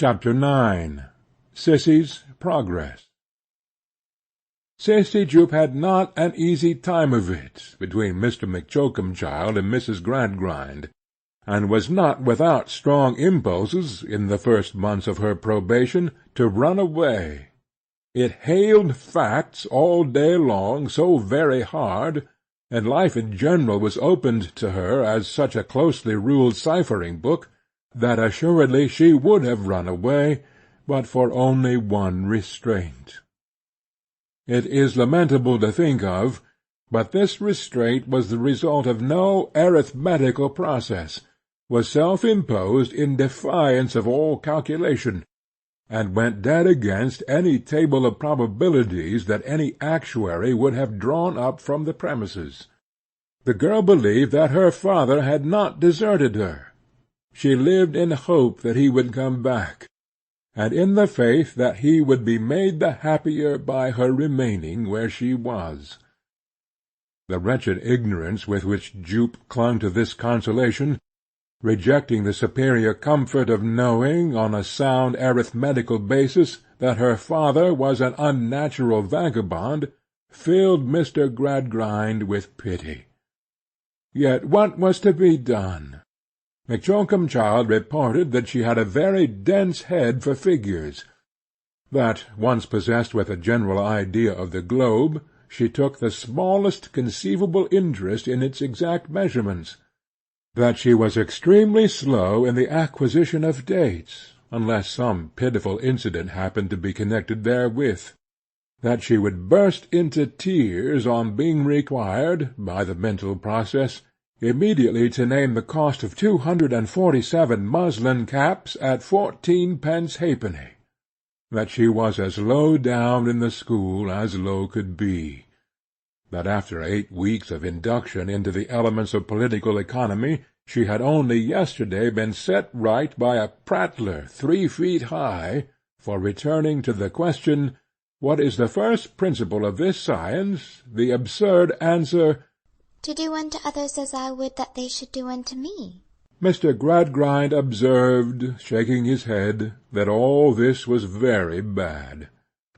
Chapter 9. Sissy's Progress. Sissy Jupe had not an easy time of it between Mr. M'Choakumchild and Mrs. Gradgrind, and was not without strong impulses, in the first months of her probation, to run away. It hailed facts all day long so very hard, and life in general was opened to her as such a closely ruled ciphering book, that assuredly she would have run away, but for only one restraint. It is lamentable to think of, but this restraint was the result of no arithmetical process, was self-imposed in defiance of all calculation, and went dead against any table of probabilities that any actuary would have drawn up from the premises. The girl believed that her father had not deserted her. She lived in hope that he would come back, and in the faith that he would be made the happier by her remaining where she was. The wretched ignorance with which Jupe clung to this consolation, rejecting the superior comfort of knowing, on a sound arithmetical basis, that her father was an unnatural vagabond, filled Mr. Gradgrind with pity. Yet what was to be done? M'Choakumchild reported that she had a very dense head for figures; that, once possessed with a general idea of the globe, she took the smallest conceivable interest in its exact measurements; that she was extremely slow in the acquisition of dates, unless some pitiful incident happened to be connected therewith; that she would burst into tears on being required, by the mental process, immediately to name the cost of 247 muslin caps at 14 pence halfpenny; that she was as low down in the school as low could be; that after 8 weeks of induction into the elements of political economy, she had only yesterday been set right by a prattler 3 feet high, for returning to the question, what is the first principle of this science, the absurd answer, "To do unto others as I would that they should do unto me." Mr. Gradgrind observed, shaking his head, that all this was very bad,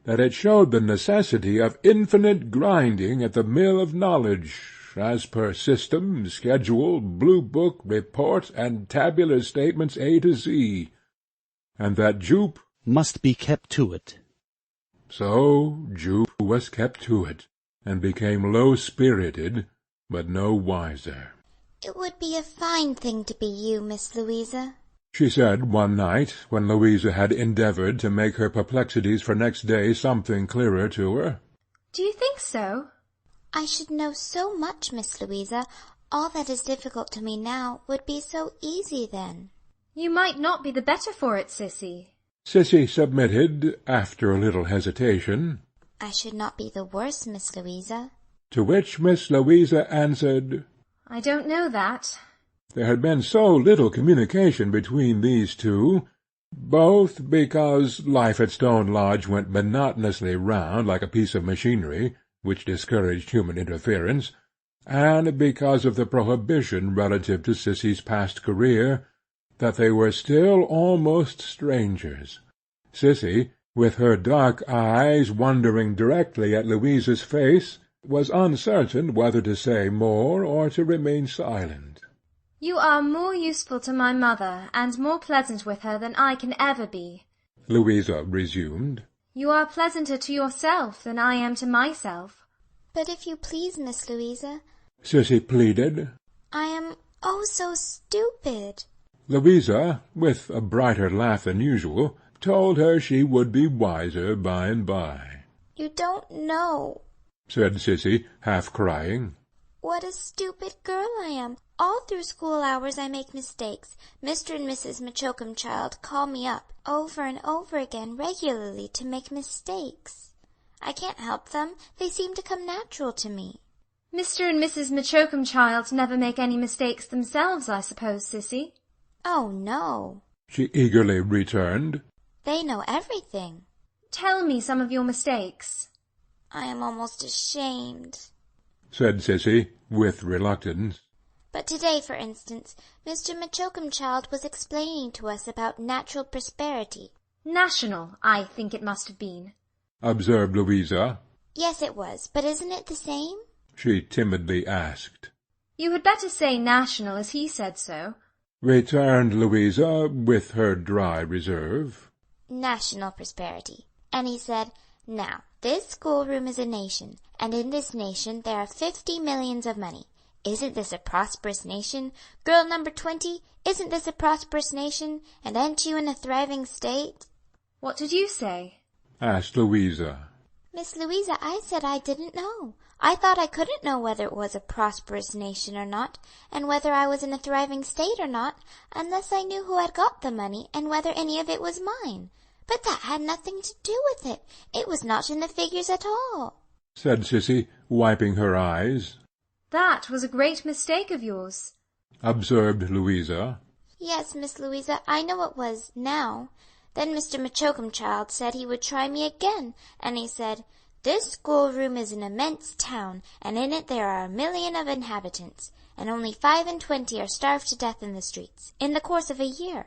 that it showed the necessity of infinite grinding at the mill of knowledge, as per system, schedule, blue book, report, and tabular statements A to Z, and that Jupe must be kept to it. So Jupe was kept to it, and became low-spirited, but no wiser. "It would be a fine thing to be you, Miss Louisa," she said one night, when Louisa had endeavoured to make her perplexities for next day something clearer to her. "Do you think so?" "I should know so much, Miss Louisa. All that is difficult to me now would be so easy then." "You might not be the better for it, Sissy." Sissy submitted, after a little hesitation. "I should not be the worse, Miss Louisa." To which Miss Louisa answered, "I don't know that." There had been so little communication between these two, both because life at Stone Lodge went monotonously round like a piece of machinery, which discouraged human interference, and because of the prohibition relative to Sissy's past career, that they were still almost strangers. Sissy, with her dark eyes wandering directly at Louisa's face, was uncertain whether to say more or to remain silent. "You are more useful to my mother, and more pleasant with her than I can ever be," Louisa resumed. "You are pleasanter to yourself than I am to myself." "But if you please, Miss Louisa," Sissy pleaded, "I am, oh, so stupid." Louisa, with a brighter laugh than usual, told her she would be wiser by and by. "You don't know," said Sissy, half crying, "what a stupid girl I am. All through school hours I make mistakes. Mr. and Mrs. M'Choakumchild call me up, over and over again, regularly, to make mistakes. I can't help them. They seem to come natural to me." "Mr. and Mrs. M'Choakumchild never make any mistakes themselves, I suppose, Sissy?" "Oh, no," she eagerly returned. "they know everything." "Tell me some of your mistakes." "I am almost ashamed," said Sissy, with reluctance. But today, for instance, Mr. Machoakumchild was explaining to us about natural prosperity. National, I think it must have been, observed Louisa. Yes, it was, but isn't it the same? She timidly asked. You had better say national, as he said so, returned Louisa, with her dry reserve. National prosperity. And he said, now, this schoolroom is a nation, and in this nation there are 50 millions of money. Isn't this a prosperous nation? Girl number 20, isn't this a prosperous nation? And aren't you in a thriving state? What did you say? asked Louisa. Miss Louisa, I said I didn't know. I thought I couldn't know whether it was a prosperous nation or not, and whether I was in a thriving state or not, unless I knew who had got the money, and whether any of it was mine. But that had nothing to do with it. It was not in the figures at all, said Sissy, wiping her eyes. That was a great mistake of yours, observed Louisa. Yes, Miss Louisa, I know it was, now. Then Mr. Machoakumchild said he would try me again, and he said, this schoolroom is an immense town, and in it there are 1 million of inhabitants, and only 25 are starved to death in the streets, in the course of a year.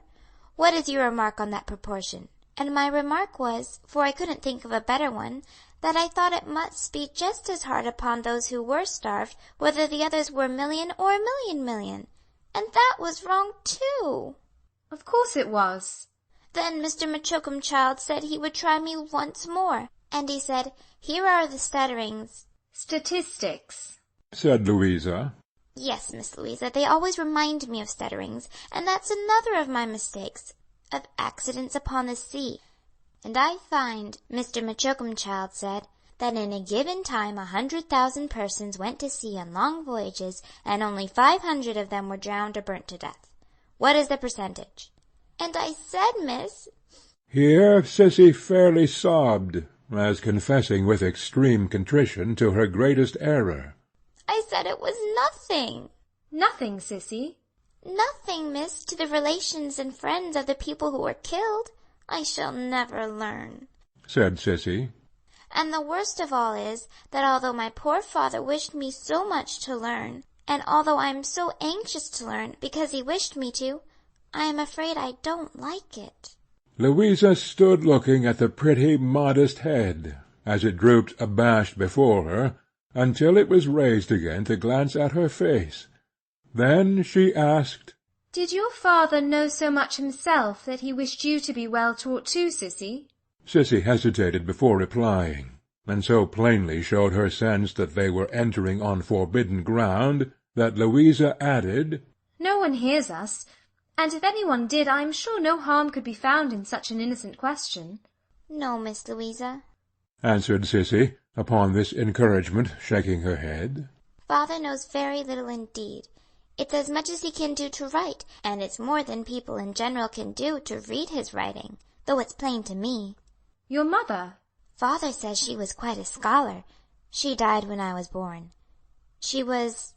What is your remark on that proportion? And my remark was, for I couldn't think of a better one, that I thought it must be just as hard upon those who were starved, whether the others were 1 million or 1,000,000. And that was wrong too. Of course it was. Then Mr. Machoakumchild said he would try me once more, and he said, here are the stutterings. Statistics, said Louisa. Yes, Miss Louisa, they always remind me of stutterings, and that's another of my mistakes, of accidents upon the sea. And I find, Mr. Machoakumchild said, that in a given time 100,000 persons went to sea on long voyages, and only 500 of them were drowned or burnt to death. What is the percentage? And I said, miss— Here Sissy fairly sobbed, as confessing with extreme contrition to her greatest error. I said it was nothing. Nothing, Sissy. Nothing, miss, to the relations and friends of the people who were killed. I shall never learn, said Sissy. And the worst of all is, that although my poor father wished me so much to learn, and although I am so anxious to learn because he wished me to, I am afraid I don't like it. Louisa stood looking at the pretty, modest head, as it drooped abashed before her, until it was raised again to glance at her face. Then she asked, Did your father know so much himself that he wished you to be well taught too, Sissy? Sissy hesitated before replying, and so plainly showed her sense that they were entering on forbidden ground, that Louisa added, No one hears us, and if any one did, I am sure no harm could be found in such an innocent question. No, Miss Louisa, answered Sissy, upon this encouragement shaking her head. Father knows very little indeed. It's as much as he can do to write, and it's more than people in general can do to read his writing, though it's plain to me. Your mother? Father says she was quite a scholar. She died when I was born. She was—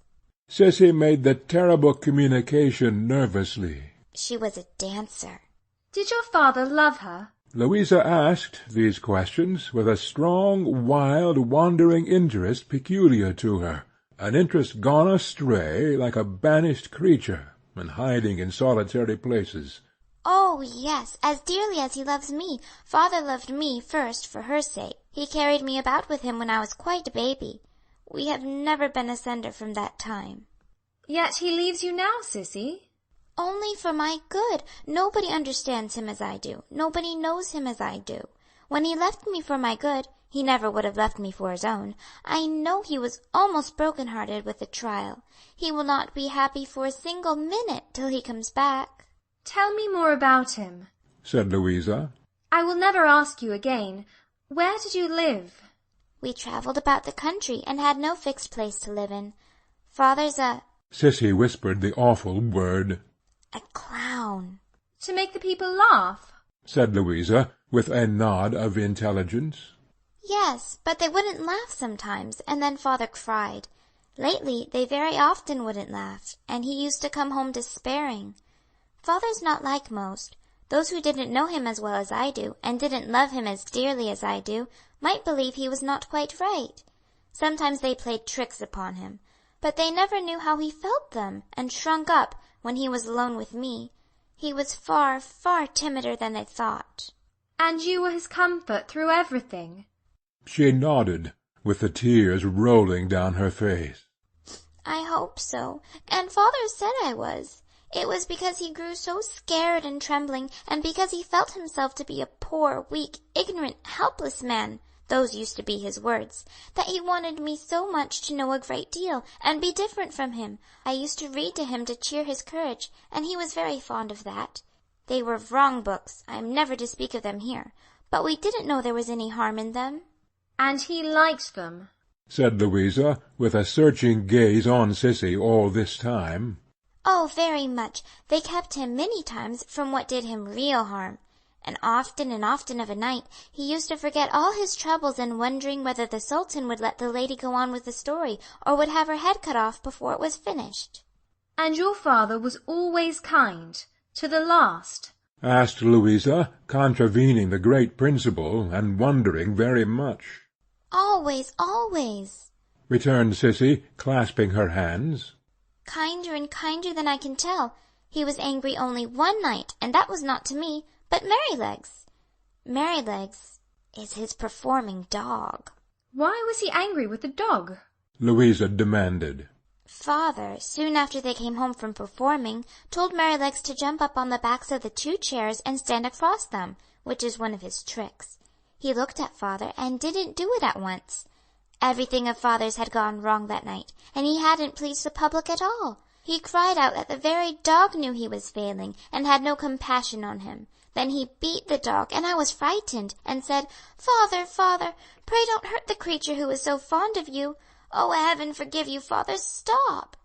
Sissy made the terrible communication nervously. She was a dancer. Did your father love her? Louisa asked these questions with a strong, wild, wandering interest peculiar to her, an interest gone astray like a banished creature, and hiding in solitary places. Oh, yes, as dearly as he loves me. Father loved me first for her sake. He carried me about with him when I was quite a baby. We have never been asunder from that time. Yet he leaves you now, Sissy. Only for my good. Nobody understands him as I do. Nobody knows him as I do. When he left me for my good, he never would have left me for his own. I know he was almost broken-hearted with the trial. He will not be happy for a single minute till he comes back. Tell me more about him, said Louisa. I will never ask you again. Where did you live? We travelled about the country, and had no fixed place to live in. Father's Sissy whispered the awful word. A clown. To make the people laugh, said Louisa, with a nod of intelligence. Yes, but they wouldn't laugh sometimes, and then father cried. Lately they very often wouldn't laugh, and he used to come home despairing. Father's not like most. Those who didn't know him as well as I do, and didn't love him as dearly as I do, might believe he was not quite right. Sometimes they played tricks upon him. but they never knew how he felt them, and shrunk up when he was alone with me. He was far, far timider than they thought." "And you were his comfort through everything?" She nodded, with the tears rolling down her face. "I hope so, and father said I was. It was because he grew so scared and trembling, and because he felt himself to be a poor, weak, ignorant, helpless man, those used to be his words, that he wanted me so much to know a great deal, and be different from him. I used to read to him to cheer his courage, and he was very fond of that. They were wrong books, I am never to speak of them here, but we didn't know there was any harm in them." "And he liked them?" said Louisa, with a searching gaze on Sissy all this time. "Oh, very much. They kept him many times from what did him real harm. And often of a night he used to forget all his troubles in wondering whether the Sultan would let the lady go on with the story, or would have her head cut off before it was finished." "And your father was always kind, to the last?" asked Louisa, contravening the great principle, and wondering very much. "Always, always," returned Sissy, clasping her hands. "Kinder and kinder than I can tell. He was angry only one night, and that was not to me, but Merrylegs. Merrylegs is his performing dog." "Why was he angry with the dog?" Louisa demanded. Father, soon after they came home from performing, told Merrylegs to jump up on the backs of the 2 chairs and stand across them, which is one of his tricks. He looked at father and didn't do it at once. Everything of father's had gone wrong that night, and he hadn't pleased the public at all. He cried out that the very dog knew he was failing, and had no compassion on him. Then he beat the dog, and I was frightened, and said, "Father, father, pray don't hurt the creature who is so fond of you. Oh, heaven forgive you, father, stop."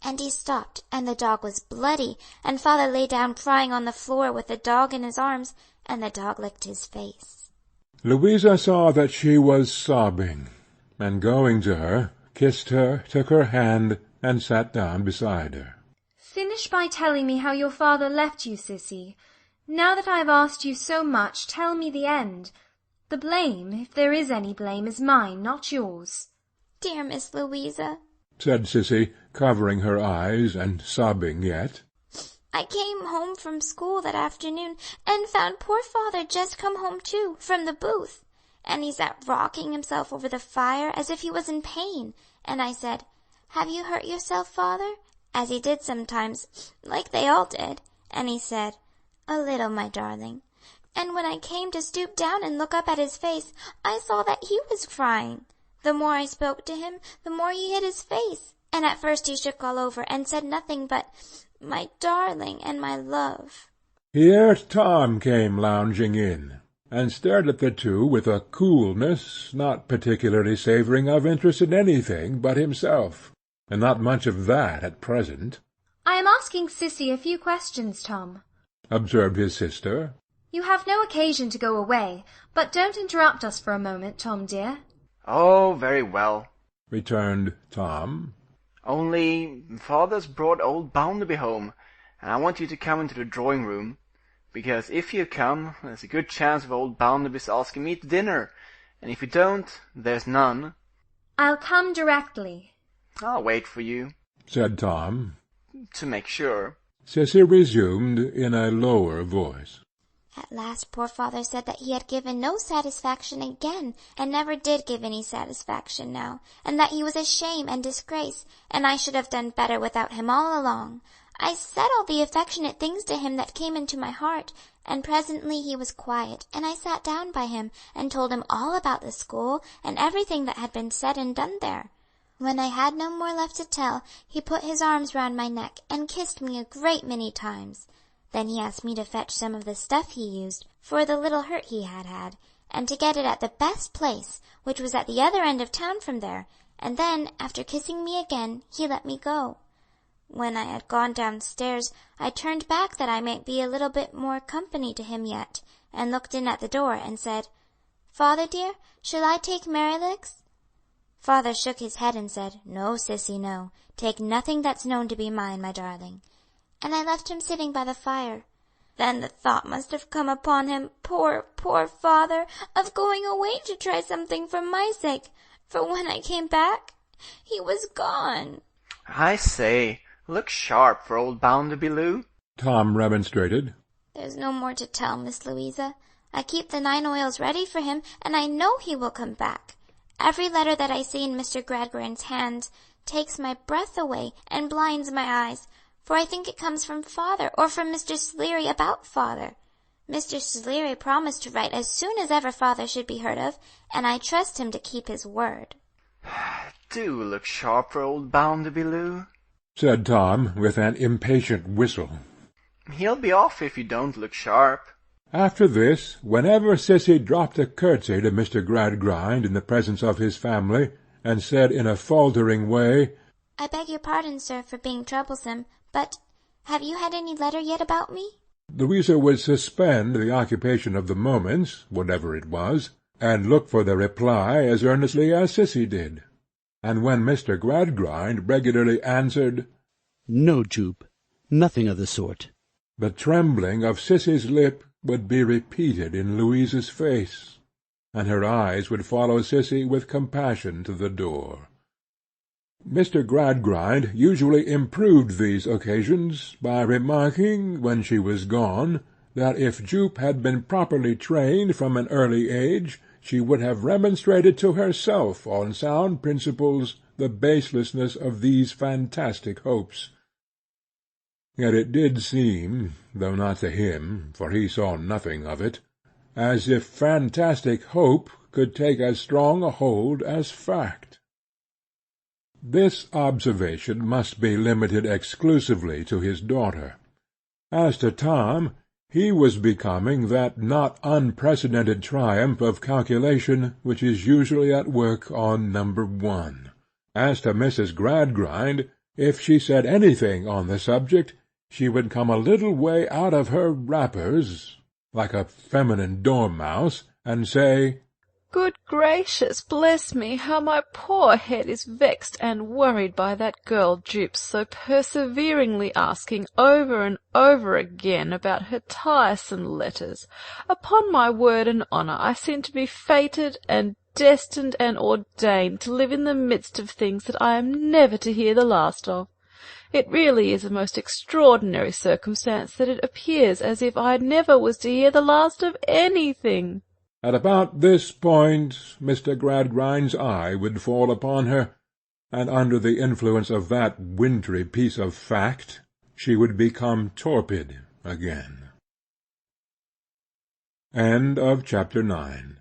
And he stopped, and the dog was bloody, and father lay down crying on the floor with the dog in his arms, and the dog licked his face. Louisa saw that she was sobbing, and going to her, kissed her, took her hand, and sat down beside her. "Finish by telling me how your father left you, Sissy. Now that I have asked you so much, tell me the end. The blame, if there is any blame, is mine, not yours." "Dear Miss Louisa," said Sissy, covering her eyes, and sobbing yet, "I came home from school that afternoon, and found poor father just come home too, from the booth. And he sat rocking himself over the fire as if he was in pain, and I said, 'Have you hurt yourself, father?' as he did sometimes, like they all did. And he said, 'A little, my darling.' And when I came to stoop down and look up at his face, I saw that he was crying. The more I spoke to him, the more he hid his face, and at first he shook all over, and said nothing but, 'My darling and my love.'" Here Tom came lounging in, and stared at the two with a coolness not particularly savouring of interest in anything but himself, and not much of that at present. "I am asking Sissy a few questions, Tom," observed his sister. "You have no occasion to go away, but don't interrupt us for a moment, Tom dear." "Oh, very well," returned Tom. "Only father's brought old Bounderby home, and I want you to come into the drawing-room, because if you come, there's a good chance of old Bounderby's asking me to dinner, and if you don't, there's none." "I'll come directly." "I'll wait for you," said Tom. "to make sure." Sissy resumed in a lower voice. At last poor father said that he had given no satisfaction again, and never did give any satisfaction now, and that he was a shame and disgrace, and I should have done better without him all along. I said all the affectionate things to him that came into my heart, and presently he was quiet, and I sat down by him, and told him all about the school, and everything that had been said and done there. When I had no more left to tell, he put his arms round my neck, and kissed me a great many times. Then he asked me to fetch some of the stuff he used, for the little hurt he had had, and to get it at the best place, which was at the other end of town from there, and then, after kissing me again, he let me go. When I had gone downstairs, I turned back that I might be a little bit more company to him yet, and looked in at the door, and said, 'Father dear, shall I take Merrylegs?' Father shook his head and said, 'No, Sissy, no. Take nothing that's known to be mine, my darling.' And I left him sitting by the fire. Then the thought must have come upon him, poor, poor father, of going away to try something for my sake, for when I came back, he was gone." I say, look sharp for old Bounderby, Lou, Tom remonstrated. There's no more to tell, Miss Louisa. I keep the 9 oils ready for him, and I know he will come back. Every letter that I see in Mr. Gradgrind's hands takes my breath away and blinds my eyes, for I think it comes from father or from Mr. Sleary about father. Mr. Sleary promised to write as soon as ever father should be heard of, and I trust him to keep his word. Do look sharp for old Bounderby, Lou, said Tom, with an impatient whistle. He'll be off if you don't look sharp. After this, whenever Sissy dropped a curtsy to Mr. Gradgrind in the presence of his family, and said in a faltering way, I beg your pardon, sir, for being troublesome, but have you had any letter yet about me? Louisa would suspend the occupation of the moment, whatever it was, and look for the reply as earnestly as Sissy did. And when Mr. Gradgrind regularly answered, No, Jupe, nothing of the sort, the trembling of Sissy's lip would be repeated in Louisa's face, and her eyes would follow Sissy with compassion to the door. Mr. Gradgrind usually improved these occasions by remarking, when she was gone, that if Jupe had been properly trained from an early age, she would have remonstrated to herself on sound principles the baselessness of these fantastic hopes. Yet it did seem, though not to him, for he saw nothing of it, as if fantastic hope could take as strong a hold as fact. This observation must be limited exclusively to his daughter. As to Tom, he was becoming that not unprecedented triumph of calculation which is usually at work on number 1. As to Mrs. Gradgrind, if she said anything on the subject, she would come a little way out of her wrappers, like a feminine dormouse, and say, Good gracious, bless me, how my poor head is vexed and worried by that girl Jupe so perseveringly asking over and over again about her tiresome letters. Upon my word and honour, I seem to be fated and destined and ordained to live in the midst of things that I am never to hear the last of. It really is a most extraordinary circumstance that it appears as if I never was to hear the last of anything. At about this point Mr. Gradgrind's eye would fall upon her, and under the influence of that wintry piece of fact she would become torpid again. Chapter 9